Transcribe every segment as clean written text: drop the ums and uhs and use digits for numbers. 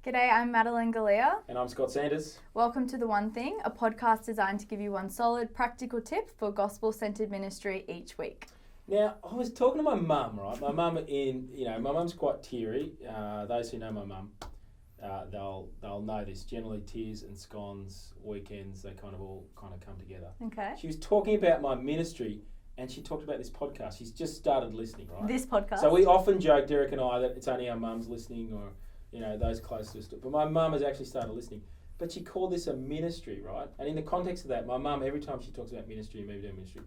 G'day, I'm Madeline Galea. And I'm Scott Sanders. Welcome to The One Thing, a podcast designed to give you one solid, practical tip for gospel-centered ministry each week. Now, I was talking to my mum, right? My mum's quite teary. Those who know my mum, they'll know this. Generally, tears and scones, weekends, they all come together. Okay. She was talking about my ministry, and she talked about this podcast. She's just started listening, right? This podcast. So we often joke, Derek and I, that it's only our mums listening or, those closest to it. But my mum has actually started listening. But she called this a ministry, right? And in the context of that, my mum, every time she talks about ministry and maybe doing ministry,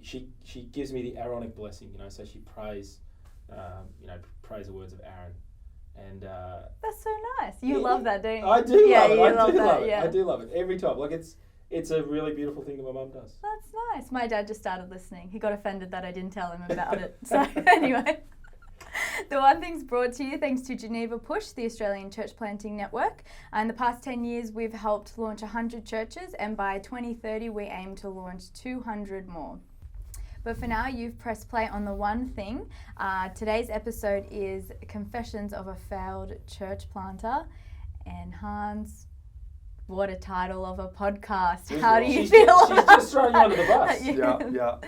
she gives me the Aaronic blessing, so she prays, prays the words of Aaron. And that's so nice. You love that, don't you? I do love it. I do love it every time. It's a really beautiful thing that my mum does. That's nice. My dad just started listening. He got offended that I didn't tell him about it. So anyway, The One Thing's brought to you thanks to Geneva Push, the Australian Church Planting Network. In the past 10 years, we've helped launch 100 churches, and by 2030, we aim to launch 200 more. But for now, you've pressed play on The One Thing. Today's episode is Confessions of a Failed Church Planter. And Hans, what a title of a podcast. How do you feel? She's just throwing you under the bus. Yeah,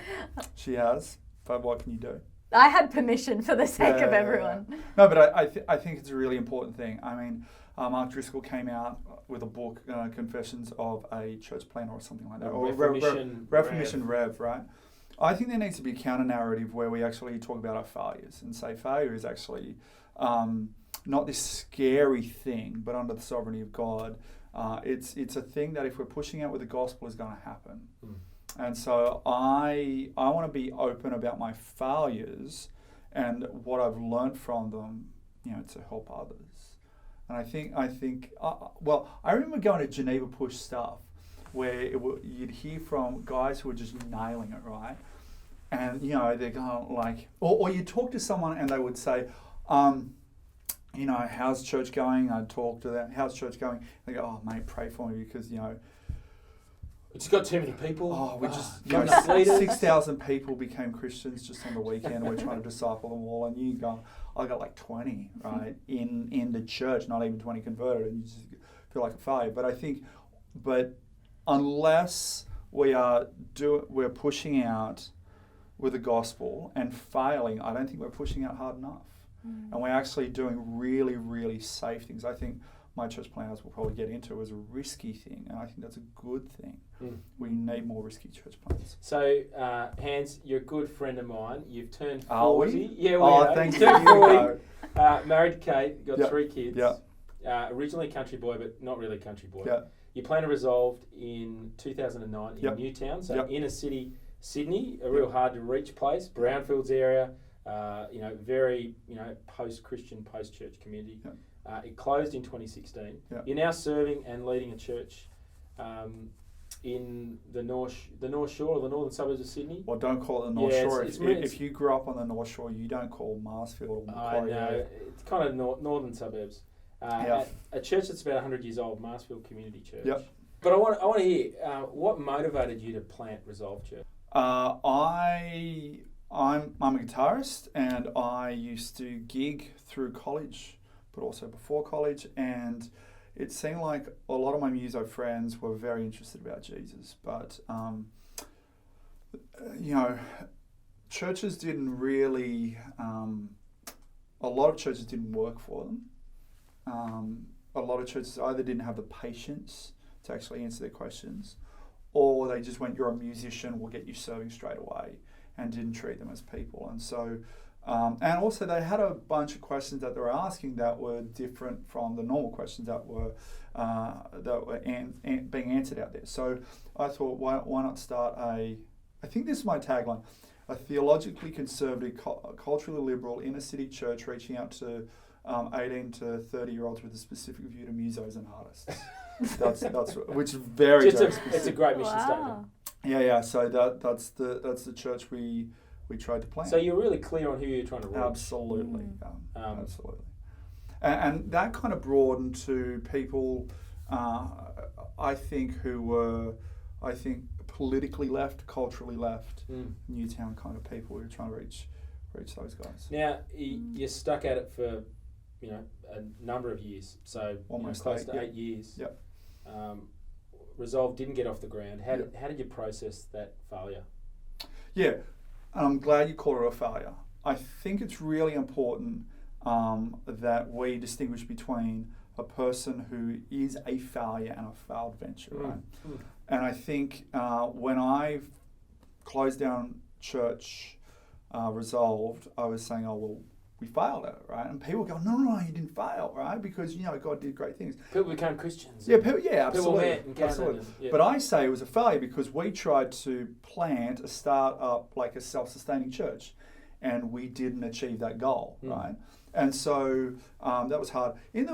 she has. But what can you do? I had permission for the sake of everyone. Yeah. No, but I think it's a really important thing. I mean, Mark Driscoll came out with a book, Confessions of a Church Planter or something like that. Or Reformation Rev, right? I think there needs to be a counter-narrative where we actually talk about our failures and say failure is actually not this scary thing, but under the sovereignty of God. It's a thing that if we're pushing out with the gospel is going to happen. Mm. And so I want to be open about my failures and what I've learned from them, to help others. And I think I remember going to Geneva Push stuff where you'd hear from guys who were just nailing it, right? And, they're going like, or you talk to someone and they would say, how's church going? I'd talk to them, how's church going? They go, oh, mate, pray for me because, it's got too many people. Oh, we just 6,000 people became Christians just on the weekend. And we're trying to disciple them all, and you go, I got like 20, right, in the church, not even 20 converted, and you just feel like a failure. But unless we're pushing out with the gospel and failing, I don't think we're pushing out hard enough. Mm. And we're actually doing really, really safe things. I think my church planters will probably get into as a risky thing, and I think that's a good thing. Mm. We need more risky church planters. So, Hans, you're a good friend of mine. You've turned 40. Are we? Yeah, we are. Thank you. Turned 40. Married to Kate, got 3 kids. Yeah. Originally a country boy, but not really a country boy. Yeah. You planted Resolved in 2009 in Newtown, so inner city Sydney, a real hard to reach place, Brownfields area, very, post-Christian, post-church community. Yeah. It closed in 2016. Yeah. You're now serving and leading a church in the North Shore or the northern suburbs of Sydney. Well, don't call it the North Shore. If you grew up on the North Shore, you don't call Marsfield or Macquarie. I know. It's kind of northern suburbs. At a church that's about 100 years old, Marsfield Community Church. Yep. But I want to hear, what motivated you to plant Resolve Church? I'm a guitarist, and I used to gig through college, but also before college, and it seemed like a lot of my muso friends were very interested about Jesus, but churches didn't really, a lot of churches didn't work for them. A lot of churches either didn't have the patience to actually answer their questions, or they just went, you're a musician, we'll get you serving straight away, and didn't treat them as people. And so and also they had a bunch of questions that they were asking that were different from the normal questions that were being answered out there. So I thought, why not start I think this is my tagline, a theologically conservative, culturally liberal inner city church reaching out to 18 to 30-year-olds with a specific view to musos and artists. that's which is very specific. It's a great mission statement. Yeah. So that's the church we tried to plant. So you're really clear on who you're trying to reach. Absolutely, absolutely. And that kind of broadened to people, I think, who were, politically left, culturally left, Newtown kind of people who are trying to reach those guys. Now, you stuck at it for, a number of years. So almost close to 8 years. Yep. Resolve didn't get off the ground. How did you process that failure? Yeah, and I'm glad you called it a failure. I think it's really important that we distinguish between a person who is a failure and a failed venture, right? And I think when I closed down church Resolved, I was saying, oh, well, we failed at it, right? And people go, no, you didn't fail, right? Because, God did great things. People became Christians. Yeah, absolutely. People met and gathered. But I say it was a failure because we tried to plant a start-up, like a self-sustaining church, and we didn't achieve that goal, right? And so that was hard. In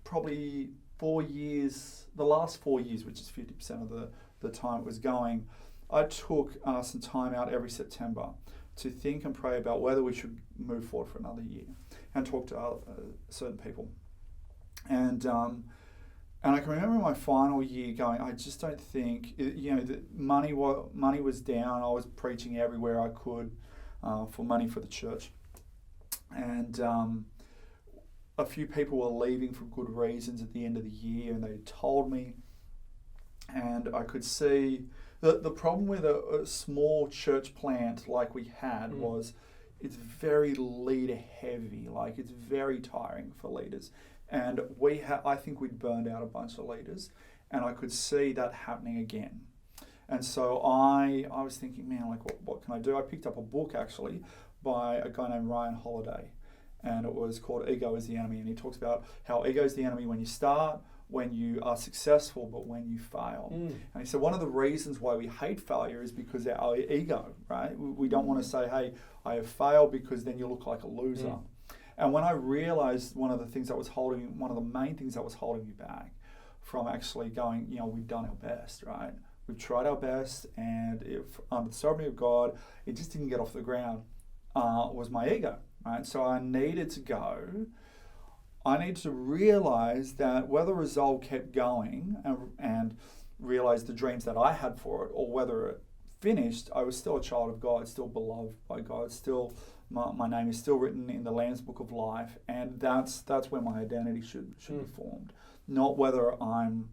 probably 4 years, the last 4 years, which is 50% of the time it was going, I took some time out every September to think and pray about whether we should move forward for another year and talk to certain people. And I can remember my final year going, I just don't think, the money was down. I was preaching everywhere I could for money for the church. And a few people were leaving for good reasons at the end of the year, and they told me. And I could see the problem with a small church plant like we had was it's very leader heavy, like it's very tiring for leaders. And I think we'd burned out a bunch of leaders, and I could see that happening again. And so I was thinking, man, like what can I do? I picked up a book actually by a guy named Ryan Holiday, and it was called Ego is the Enemy. And he talks about how ego is the enemy when you start, when you are successful, but when you fail. And he said one of the reasons why we hate failure is because of our ego, right? We don't want to say, hey, I have failed, because then you look like a loser. And when I realized one of the main things that was holding me back from actually going, we've done our best, right? We've tried our best, and if under the sovereignty of God, it just didn't get off the ground, was my ego, right? So I needed to realize that whether Resolve kept going and realize the dreams that I had for it, or whether it finished, I was still a child of God, still beloved by God, still my name is still written in the Lamb's Book of Life, and that's where my identity should be formed. Not whether I'm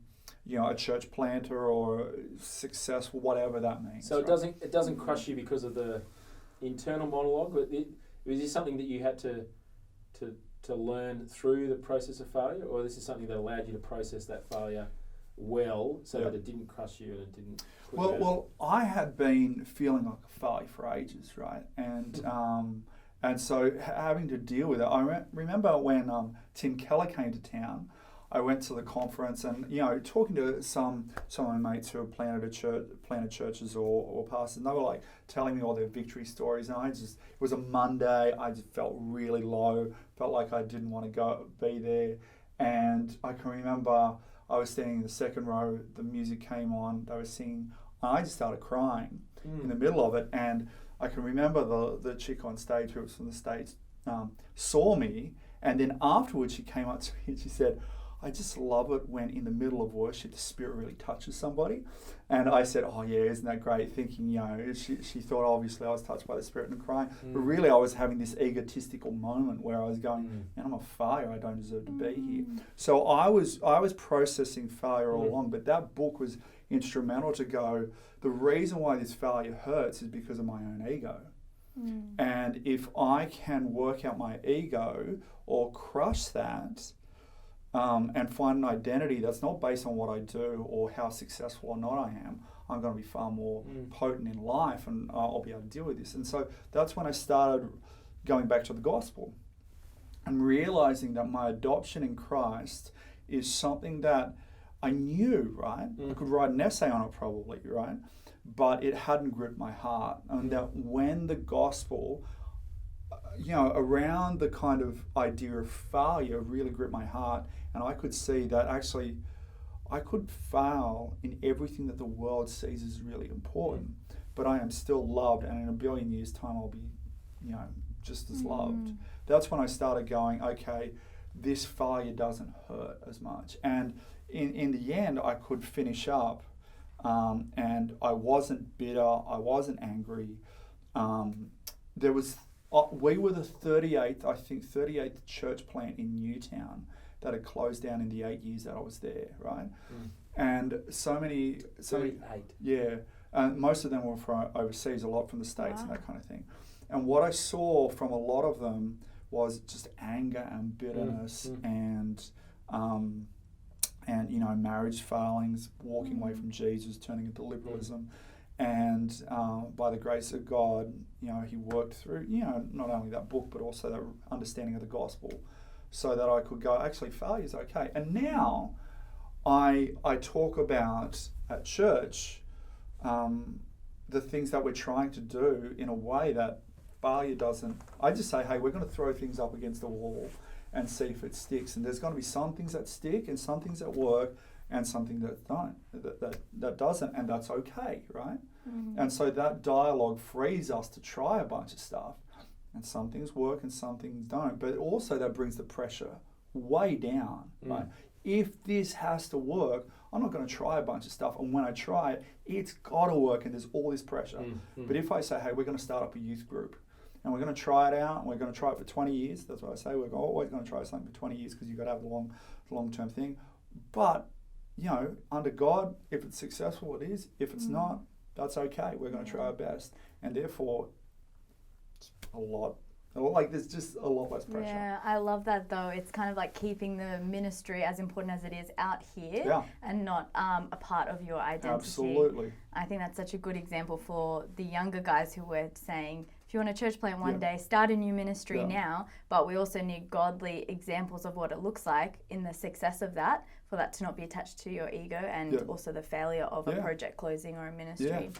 a church planter or successful, whatever that means. So right? it doesn't crush you because of the internal monologue. Was this something that you had to learn through the process of failure, or this is something that allowed you to process that failure well, so that it didn't crush you and it didn't? Well, I had been feeling like a failure for ages, right? And so having to deal with it, I remember when Tim Keller came to town. I went to the conference, and talking to some of my mates who had planted churches or pastors, and they were like telling me all their victory stories, and it was a Monday. I just felt really low, felt like I didn't want to be there, and I can remember I was standing in the second row. The music came on, they were singing, and I just started crying in the middle of it. And I can remember the chick on stage who was from the States saw me, and then afterwards she came up to me and she said, I just love it when in the middle of worship the Spirit really touches somebody. And I said, oh yeah, isn't that great? Thinking, she thought obviously I was touched by the Spirit and crying. But really I was having this egotistical moment where I was going, man, I'm a failure, I don't deserve to be here. So I was processing failure all along, but that book was instrumental to go, the reason why this failure hurts is because of my own ego. And if I can work out my ego or crush that, and find an identity that's not based on what I do or how successful or not I am, I'm going to be far more potent in life, and I'll be able to deal with this. And so that's when I started going back to the gospel and realizing that my adoption in Christ is something that I knew, right? I could write an essay on it probably, right? But it hadn't gripped my heart. And that when the gospel, around the kind of idea of failure really gripped my heart, and I could see that actually I could fail in everything that the world sees as really important, but I am still loved, and in a billion years' time I'll be, just as loved. That's when I started going, okay, this failure doesn't hurt as much. And in the end, I could finish up, and I wasn't bitter, I wasn't angry. we were the 38th church plant in Newtown that had closed down in the 8 years that I was there, right? And so many, 38. yeah, and most of them were from overseas, a lot from the States and that kind of thing. And what I saw from a lot of them was just anger and bitterness and you know, marriage failings, walking away from Jesus, turning into liberalism. And by the grace of God, you know, he worked through, you know, not only that book, but also that understanding of the gospel, so that I could go, actually, failure is okay. And now I talk about at church the things that we're trying to do in a way that failure doesn't. I just say, hey, we're going to throw things up against the wall and see if it sticks. And there's going to be some things that stick and some things that work and something that don't, that doesn't, and that's okay, right? And so that dialogue frees us to try a bunch of stuff, and some things work and some things don't. But also that brings the pressure way down, right? If this has to work, I'm not going to try a bunch of stuff, and when I try it, it's got to work, and there's all this pressure. But if I say, hey, we're going to start up a youth group, and we're going to try it out, and we're going to try it for 20 years, that's what I say, we're always going to try something for 20 years because you've got to have the long-term thing. But, you know, under God, if it's successful, it is. If it's not, that's okay. We're going to try our best. And therefore, it's there's just a lot less pressure. Yeah, I love that though. It's kind of like keeping the ministry, as important as it is, out here and not a part of your identity. Absolutely. I think that's such a good example for the younger guys who were saying, if you want a church plant one day, start a new ministry now, but we also need godly examples of what it looks like in the success of that, for that to not be attached to your ego and also the failure of a project closing or a ministry.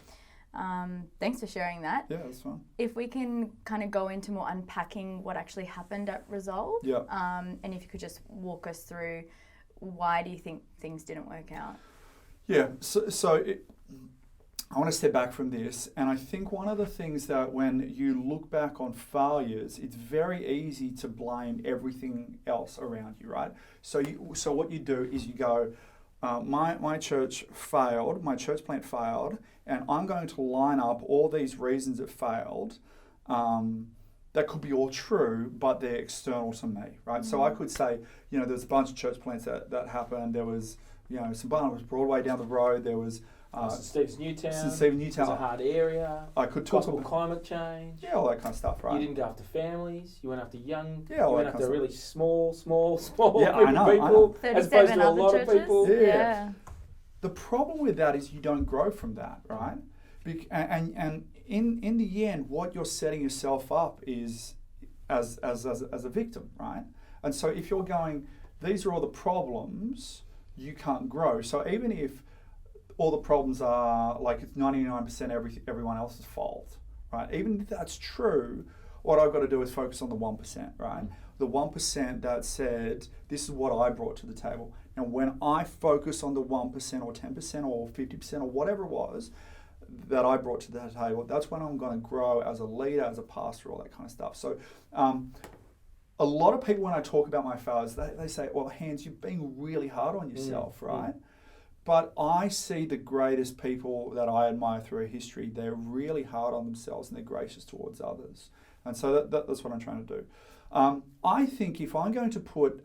Thanks for sharing that. Yeah, that's fine. If we can kind of go into more unpacking what actually happened at Resolve, and if you could just walk us through, why do you think things didn't work out? Yeah, I want to step back from this, and I think one of the things that when you look back on failures, it's very easy to blame everything else around you, right? So what you do is you go, my church failed, my church plant failed, and I'm going to line up all these reasons it failed. That could be all true, but they're external to me, right? So I could say, you know, there's a bunch of church plants that happened. There was, you know, St. Barnabas Broadway down the road. There was St. Stephen's Newtown. St. Stephen's Newtown. It's a hard area. I could talk about climate change. Yeah, all that kind of stuff, right? You didn't go after families. You went after young. Yeah, all you went that after kind of really small group I of know. people, as opposed to a other lot churches? of people. Yeah. The problem with that is you don't grow from that, right? And in the end, what you're setting yourself up is as a victim, right? And so if you're going, these are all the problems, you can't grow. So even if all the problems are like it's 99% everyone else's fault, right? Even if that's true, what I've got to do is focus on the 1%, right? The 1% that said, this is what I brought to the table. Now, when I focus on the 1% or 10% or 50% or whatever it was that I brought to the table, that's when I'm going to grow as a leader, as a pastor, all that kind of stuff. So a lot of people, when I talk about my failures, they say, well, Hans, you're being really hard on yourself, right? But I see the greatest people that I admire through history, they're really hard on themselves and they're gracious towards others. And so that's what I'm trying to do. I think if I'm going to put,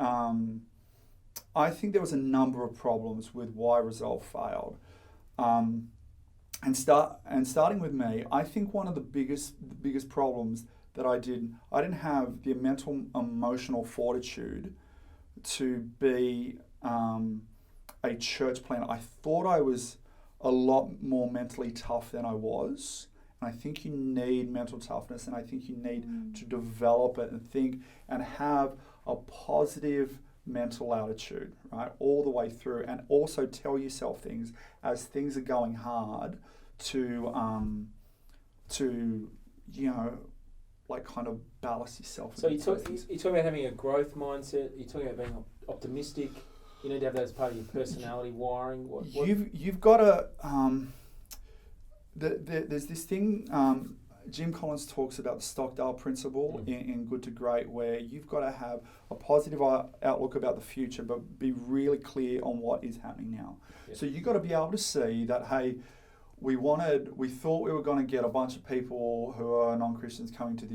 I think there was a number of problems with why Resolve failed. And starting with me, I think one of the biggest problems that I didn't have the mental, emotional fortitude to be a church planter. I thought I was a lot more mentally tough than I was. And I think you need mental toughness, and I think you need to develop it and think and have a positive mental attitude, right, all the way through, and also tell yourself things as things are going hard to you know, like kind of ballast yourself. So you're talking about having a growth mindset. You're talking about being optimistic. You need to have that as part of your personality wiring. You've got to. There's this thing. Jim Collins talks about the Stockdale principle in Good to Great, where you've got to have a positive outlook about the future, but be really clear on what is happening now. Yeah. So you've got to be able to see that, hey, we thought we were going to get a bunch of people who are non-Christians coming to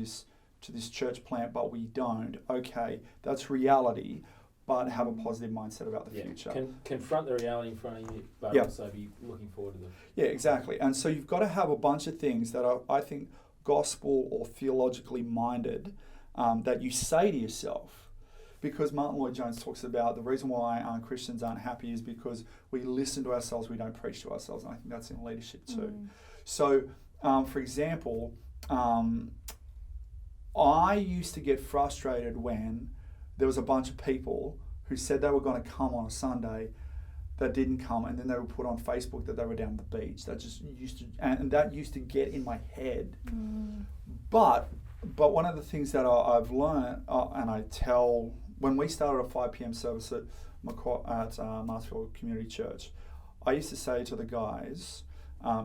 to this church plant, but we don't. Okay, that's reality, but have a positive mindset about the future. Confront the reality in front of you, but also be looking forward to them. Yeah, exactly. And so you've got to have a bunch of things that are, I think, gospel or theologically minded, that you say to yourself. Because Martin Lloyd-Jones talks about the reason why Christians aren't happy is because we listen to ourselves, we don't preach to ourselves. And I think that's in leadership too. So, for example, I used to get frustrated when there was a bunch of people who said they were going to come on a Sunday that didn't come, and then they would put on Facebook that they were down at the beach. That just used to, and that used to get in my head. But one of the things that I've learned, and I tell, when we started a 5 p.m. service at Marsfield Community Church, I used to say to the guys,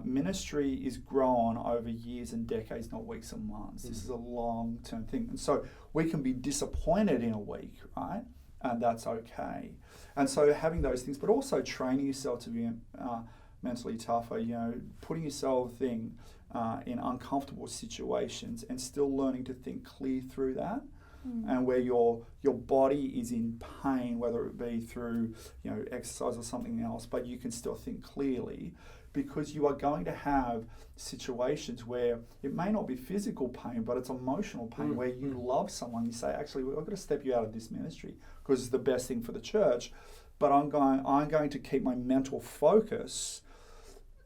ministry is grown over years and decades, not weeks and months. This is a long-term thing. And so we can be disappointed in a week, right? And that's okay. And so having those things, but also training yourself to be mentally tougher, putting yourself in uncomfortable situations and still learning to think clear through that. And where your body is in pain, whether it be through exercise or something else, but you can still think clearly, because you are going to have situations where it may not be physical pain, but it's emotional pain, where you love someone, you say, actually, I've got to step you out of this ministry because it's the best thing for the church, but I'm going to keep my mental focus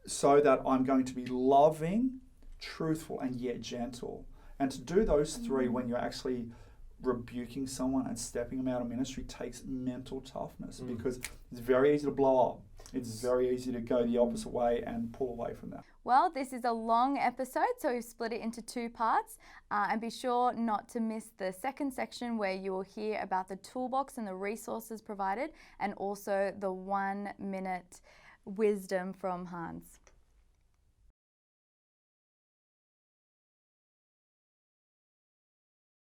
so that I'm going to be loving, truthful, and yet gentle. And to do those three when you're actually rebuking someone and stepping them out of ministry takes mental toughness, because it's very easy to blow up. It's very easy to go the opposite way and pull away from that. Well, this is a long episode, so we've split it into 2 parts. And be sure not to miss the second section, where you will hear about the toolbox and the resources provided, and also the 1-minute wisdom from Hans.